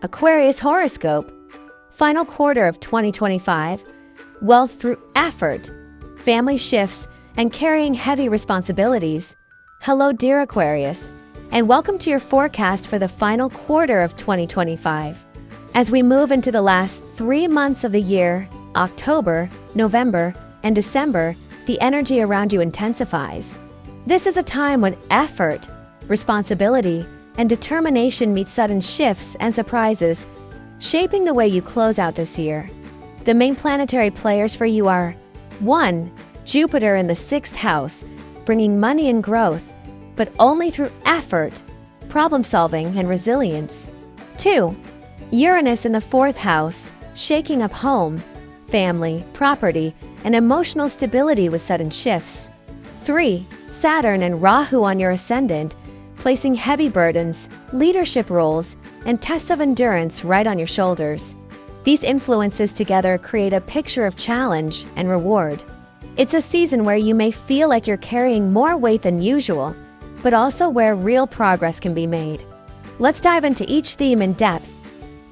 Aquarius horoscope. Final quarter of 2025. Wealth through effort, family shifts, and carrying heavy responsibilities. Hello, dear Aquarius, and welcome to your forecast for the final quarter of 2025. As we move into the last 3 months of the year, October, November, and December, the energy around you intensifies. This is a time when effort, responsibility, and determination meet sudden shifts and surprises, shaping the way you close out this year. The main planetary players for you are 1. Jupiter in the 6th house, bringing money and growth, but only through effort, problem-solving, and resilience. 2. Uranus in the 4th house, shaking up home, family, property, and emotional stability with sudden shifts. 3. Saturn and Rahu on your ascendant, placing heavy burdens, leadership roles, and tests of endurance right on your shoulders. These influences together create a picture of challenge and reward. It's a season where you may feel like you're carrying more weight than usual, but also where real progress can be made. Let's dive into each theme in depth.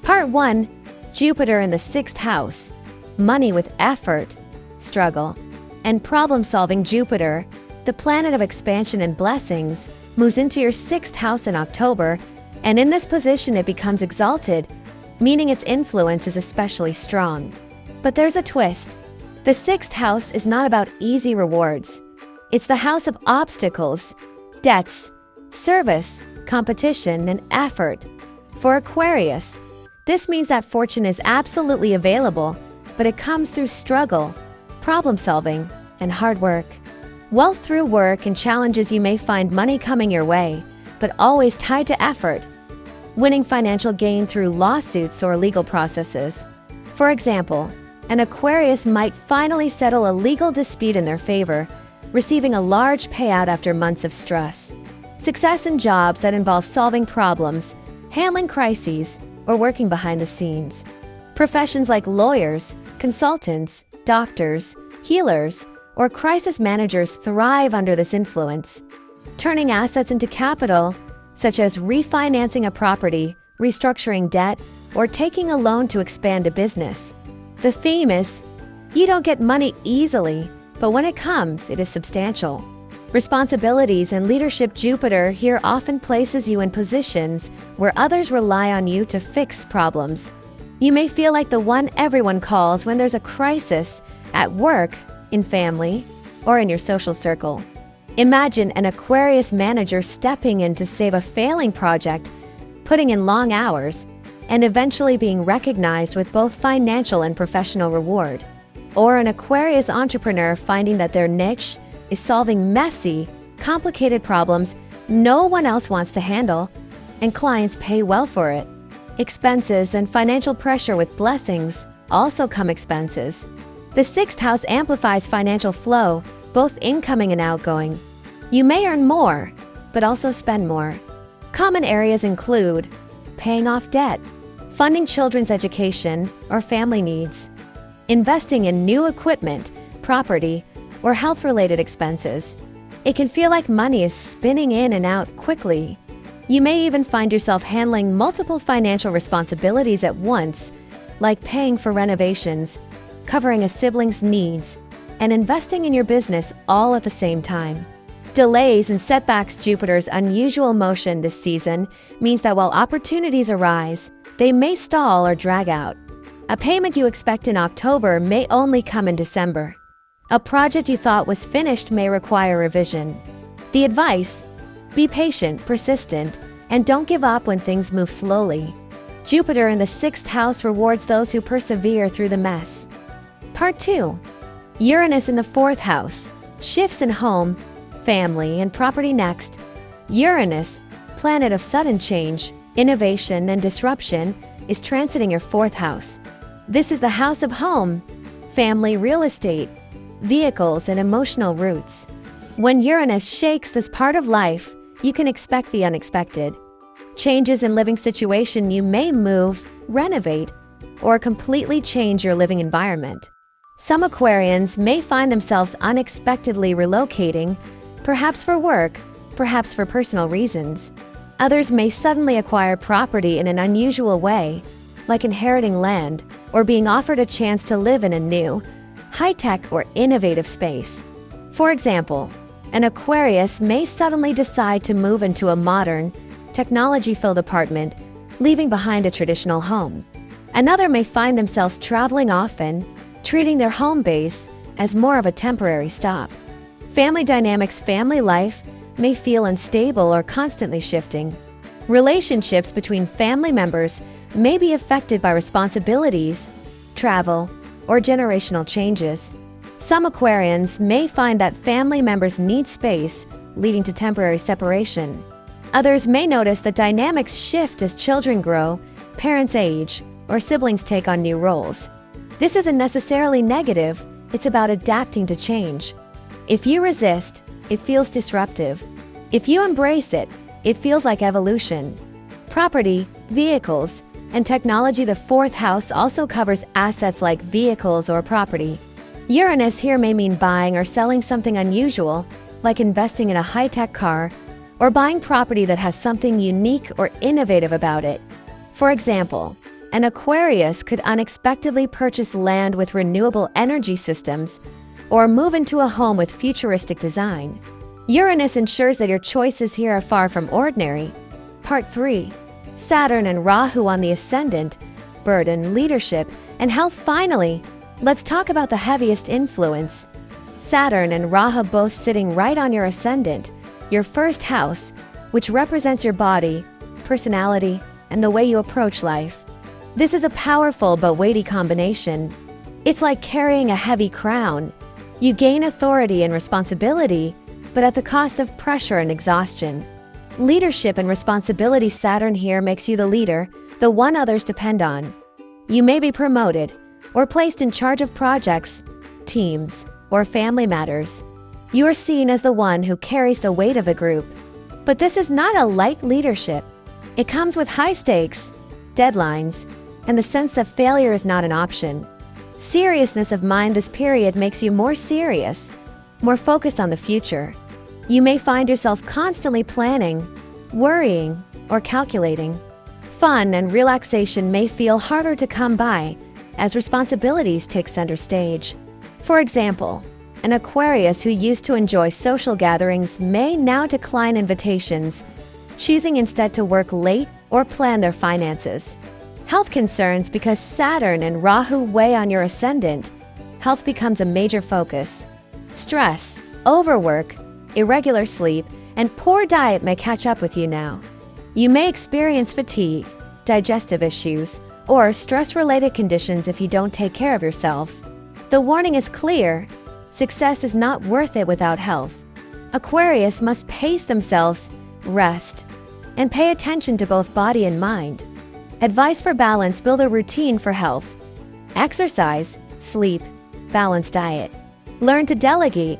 Part 1. Jupiter in the 6th house. Money with effort, struggle, and problem-solving. Jupiter, the planet of expansion and blessings, moves into your 6th house in October, and in this position it becomes exalted, meaning its influence is especially strong. But there's a twist. The 6th house is not about easy rewards. It's the house of obstacles, debts, service, competition, and effort. For Aquarius, this means that fortune is absolutely available, but it comes through struggle, problem-solving, and hard work. Wealth through work and challenges. You may find money coming your way, but always tied to effort. Winning financial gain through lawsuits or legal processes. For example, an Aquarius might finally settle a legal dispute in their favor, receiving a large payout after months of stress. Success in jobs that involve solving problems, handling crises, or working behind the scenes. Professions like lawyers, consultants, doctors, healers, or crisis managers thrive under this influence. Turning assets into capital, such as refinancing a property, restructuring debt, or taking a loan to expand a business. The theme is, you don't get money easily, but when it comes, it is substantial. Responsibilities and leadership. Jupiter here often places you in positions where others rely on you to fix problems. You may feel like the one everyone calls when there's a crisis at work, in family, or in your social circle. Imagine an Aquarius manager stepping in to save a failing project, putting in long hours, and eventually being recognized with both financial and professional reward. Or an Aquarius entrepreneur finding that their niche is solving messy, complicated problems no one else wants to handle, and clients pay well for it. Expenses and financial pressure. With blessings also come expenses. The 6th house amplifies financial flow, both incoming and outgoing. You may earn more, but also spend more. Common areas include paying off debt, funding children's education or family needs, investing in new equipment, property, or health-related expenses. It can feel like money is spinning in and out quickly. You may even find yourself handling multiple financial responsibilities at once, like paying for renovations, covering a sibling's needs, and investing in your business all at the same time. Delays and setbacks. Jupiter's unusual motion this season means that while opportunities arise, they may stall or drag out. A payment you expect in October may only come in December. A project you thought was finished may require revision. The advice: be patient, persistent, and don't give up when things move slowly. Jupiter in the 6th house rewards those who persevere through the mess. Part 2. Uranus in the 4th house, shifts in home, family, and property. Next, Uranus, planet of sudden change, innovation, and disruption, is transiting your 4th house. This is the house of home, family, real estate, vehicles, and emotional roots. When Uranus shakes this part of life, you can expect the unexpected. Changes in living situation. You may move, renovate, or completely change your living environment. Some Aquarians may find themselves unexpectedly relocating, perhaps for work, perhaps for personal reasons. Others may suddenly acquire property in an unusual way, like inheriting land or being offered a chance to live in a new, high-tech or innovative space. For example, an Aquarius may suddenly decide to move into a modern, technology-filled apartment, leaving behind a traditional home. Another may find themselves traveling often, treating their home base as more of a temporary stop. Family dynamics, family life may feel unstable or constantly shifting. Relationships between family members may be affected by responsibilities, travel, or generational changes. Some Aquarians may find that family members need space, leading to temporary separation. Others may notice that dynamics shift as children grow, parents age, or siblings take on new roles. This isn't necessarily negative, it's about adapting to change. If you resist, it feels disruptive. If you embrace it, it feels like evolution. Property, vehicles, and technology. The fourth house also covers assets like vehicles or property. Uranus here may mean buying or selling something unusual, like investing in a high-tech car, or buying property that has something unique or innovative about it. For example, an Aquarius could unexpectedly purchase land with renewable energy systems, or move into a home with futuristic design. Uranus ensures that your choices here are far from ordinary. Part 3. Saturn and Rahu on the ascendant, burden, leadership, and health. Finally, let's talk about the heaviest influence. Saturn and Rahu both sitting right on your ascendant, your first house, which represents your body, personality, and the way you approach life. This is a powerful but weighty combination. It's like carrying a heavy crown. You gain authority and responsibility, but at the cost of pressure and exhaustion. Leadership and responsibility. Saturn here makes you the leader, the one others depend on. You may be promoted or placed in charge of projects, teams, or family matters. You are seen as the one who carries the weight of a group. But this is not a light leadership. It comes with high stakes, deadlines, and the sense that failure is not an option. Seriousness of mind. This period makes you more serious, more focused on the future. You may find yourself constantly planning, worrying, or calculating. Fun and relaxation may feel harder to come by as responsibilities take center stage. For example, an Aquarius who used to enjoy social gatherings may now decline invitations, choosing instead to work late or plan their finances. Health concerns. Because Saturn and Rahu weigh on your ascendant, health becomes a major focus. Stress, overwork, irregular sleep, and poor diet may catch up with you now. You may experience fatigue, digestive issues, or stress-related conditions if you don't take care of yourself. The warning is clear: success is not worth it without health. Aquarius must pace themselves, rest, and pay attention to both body and mind. Advice for balance: build a routine for health. Exercise, sleep, balanced diet. Learn to delegate.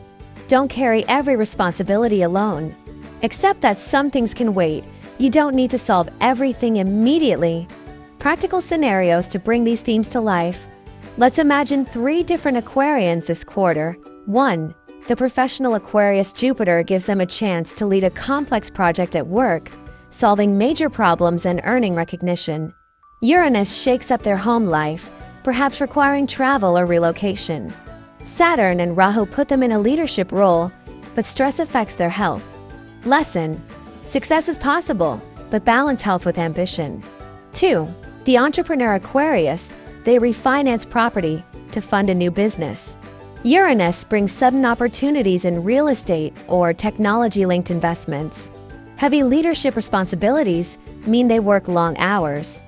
Don't carry every responsibility alone. Accept that some things can wait. You don't need to solve everything immediately. Practical scenarios to bring these themes to life. Let's imagine 3 different Aquarians this quarter. 1. The professional Aquarius. Jupiter gives them a chance to lead a complex project at work, solving major problems and earning recognition. Uranus shakes up their home life, perhaps requiring travel or relocation. Saturn and Rahu put them in a leadership role, but stress affects their health. Lesson: success is possible, but balance health with ambition. 2. The entrepreneur Aquarius. They refinance property to fund a new business. Uranus brings sudden opportunities in real estate or technology-linked investments. Heavy leadership responsibilities mean they work long hours.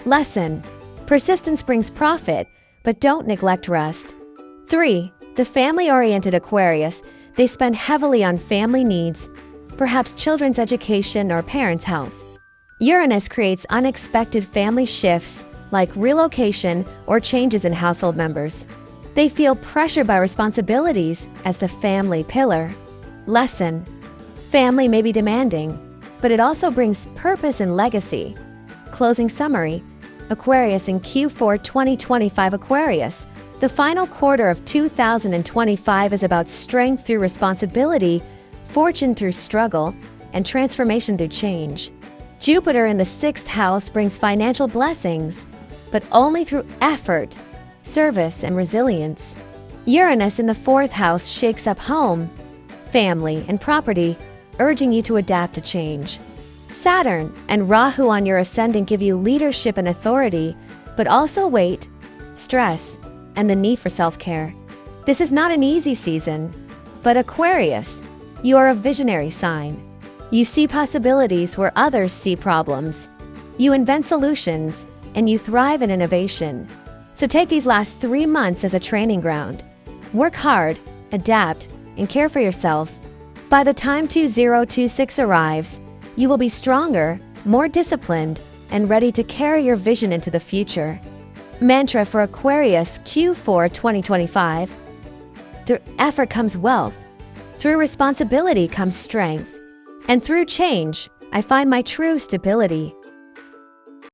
Lesson: persistence brings profit, but don't neglect rest. 3. The family-oriented Aquarius. They spend heavily on family needs, perhaps children's education or parents' health. Uranus creates unexpected family shifts, like relocation or changes in household members. They feel pressured by responsibilities as the family pillar. Lesson: family may be demanding, but it also brings purpose and legacy. Closing summary: Aquarius in Q4 2025. Aquarius, the final quarter of 2025 is about strength through responsibility, fortune through struggle, and transformation through change. Jupiter in the 6th house brings financial blessings, but only through effort, service, and resilience. Uranus in the 4th house shakes up home, family, and property, urging you to adapt to change. Saturn and Rahu on your ascendant give you leadership and authority, but also weight, stress, and the need for self-care. This is not an easy season, but Aquarius, you are a visionary sign. You see possibilities where others see problems. You invent solutions, and you thrive in innovation. So take these last 3 months as a training ground. Work hard, adapt, and care for yourself. By the time 2026 arrives, you will be stronger, more disciplined, and ready to carry your vision into the future. Mantra for Aquarius Q4 2025. Through effort comes wealth. Through responsibility comes strength. And through change, I find my true stability.